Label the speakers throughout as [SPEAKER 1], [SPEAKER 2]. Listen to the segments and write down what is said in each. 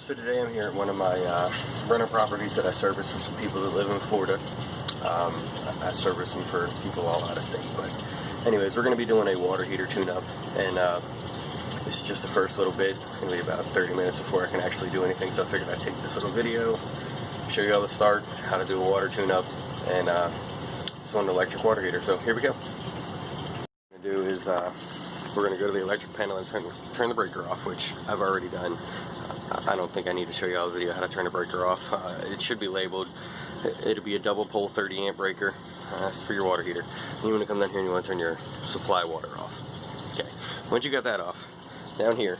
[SPEAKER 1] So today I'm here at one of my rental properties that I service for some people that live in Florida. I service them for people all out of state. But anyways, we're going to be doing a water heater tune-up, and this is just the first little bit. It's going to be about 30 minutes before I can actually do anything, so I figured I'd take this little video, show you how to start, how to do a water tune-up, and it's on an electric water heater. So here we go. What we're going to do is we're going to go to the electric panel and turn the breaker off, which I've already done. I don't think I need to show you all the video how to turn the breaker off. It should be labeled. It'll be a double pole 30 amp breaker. That's for your water heater. And you want to come down here and you want to turn your supply water off. Okay, once you got that off, down here,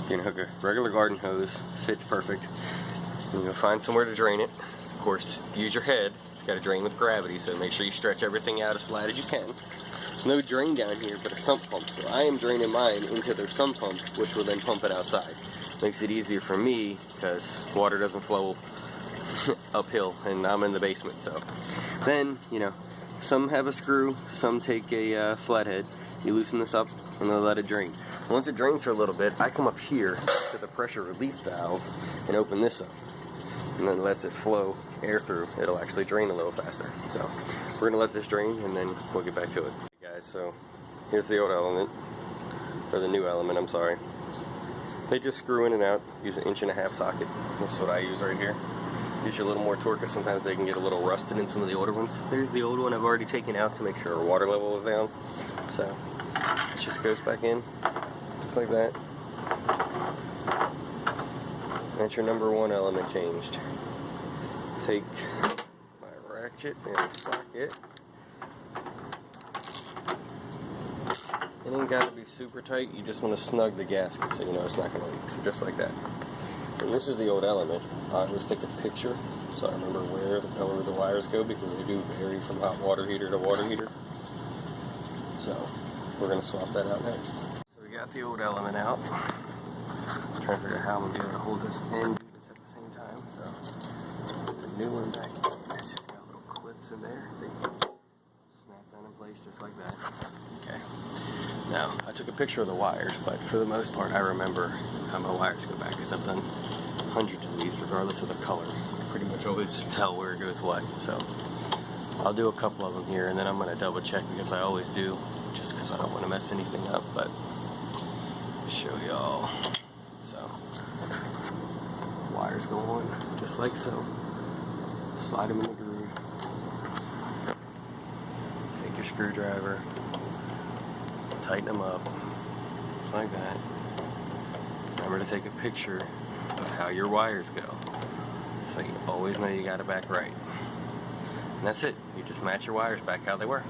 [SPEAKER 1] you're going to hook a regular garden hose. Fits perfect. You're going to find somewhere to drain it. Of course, use your head. It's got to drain with gravity, so make sure you stretch everything out as flat as you can. There's no drain down here, but a sump pump. So I am draining mine into their sump pump, which will then pump it outside. Makes it easier for me because water doesn't flow uphill, and I'm in the basement. So then, you know, some have a screw, some take a flathead. You loosen this up and they'll let it drain. Once it drains for a little bit, I come up here to the pressure relief valve and open this up, and then lets it flow air through. It'll actually drain a little faster. So we're gonna let this drain and then we'll get back to it. Okay, guys, so here's the old element, or the new element, I'm sorry. They just screw in and out, use an 1.5 inch socket. This is what I use right here. Gives you a little more torque, because sometimes they can get a little rusted in some of the older ones. There's the old one I've already taken out to make sure our water level is down. So it just goes back in, just like that. That's your number one element changed. Take my ratchet and socket. It ain't got to be super tight, you just want to snug the gasket so you know it's not going to leak. So just like that. And this is the old element. I always take a picture so I remember where the color of the wires go, because they do vary from hot water heater to water heater. So we're going to swap that out next. So we got the old element out. I'm trying to figure out how I'm going to be able to hold this and do this at the same time. So put the new one back in. It's just got little clips in there. They snap down in place just like that. Okay. Now, I took a picture of the wires, but for the most part, I remember how my wires go back, because I've done hundreds of these, regardless of the color. I pretty much always tell where it goes what. So I'll do a couple of them here, and then I'm going to double check, because I always do, just because I don't want to mess anything up. But show y'all. So wires go on just like so. Slide them in the groove. Take your screwdriver. Tighten them up, just like that. Remember to take a picture of how your wires go, so you always know you got it back right. And that's it. You just match your wires back how they were.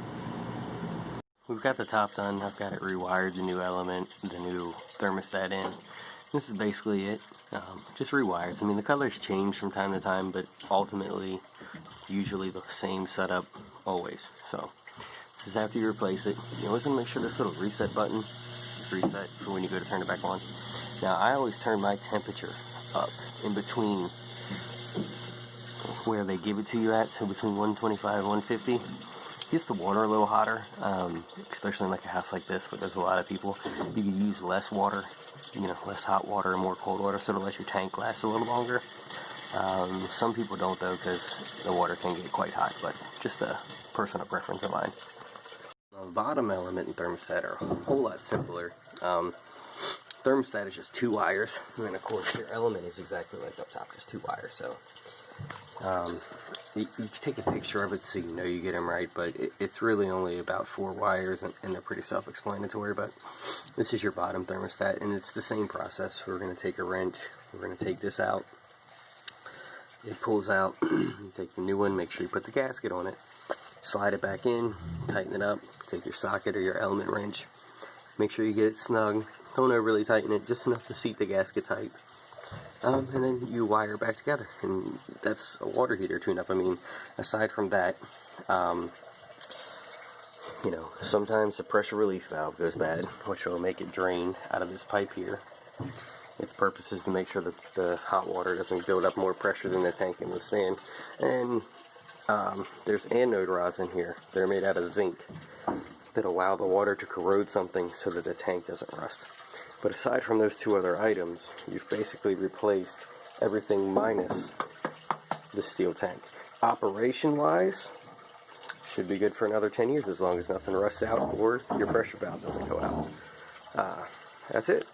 [SPEAKER 1] We've got the top done. I've got it rewired, the new element, the new thermostat in. This is basically it. Just rewired. I mean, the colors change from time to time, but ultimately, it's usually the same setup always. So this is after you replace it. You always want to make sure this little reset button is reset for when you go to turn it back on. Now, I always turn my temperature up in between where they give it to you at, so between 125 and 150. Gets the water a little hotter, especially in like a house like this where there's a lot of people. You can use less water, you know, less hot water and more cold water, so to let your tank last a little longer. Some people don't, though, because the water can get quite hot, but just a personal preference of mine. The bottom element and thermostat are a whole lot simpler. Thermostat is just 2 wires, and then of course your element is exactly like up top, just 2 wires. So you can take a picture of it so you know you get them right, but it's really only about 4 wires, and they're pretty self-explanatory. But this is your bottom thermostat, and it's the same process. We're going to take a wrench, we're going to take this out, it pulls out, you take the new one, make sure you put the gasket on it, slide it back in, tighten it up, take your socket or your element wrench, make sure you get it snug, don't overly tighten it, just enough to seat the gasket tight, and then you wire back together, and that's a water heater tune-up. I mean, aside from that, you know, sometimes the pressure relief valve goes bad, which will make it drain out of this pipe here. Its purpose is to make sure that the hot water doesn't build up more pressure than the tank can withstand. And there's anode rods in here. They're made out of zinc that allow the water to corrode something so that the tank doesn't rust. But aside from those two other items, you've basically replaced everything minus the steel tank. Operation-wise, should be good for another 10 years as long as nothing rusts out or your pressure valve doesn't go out. That's it.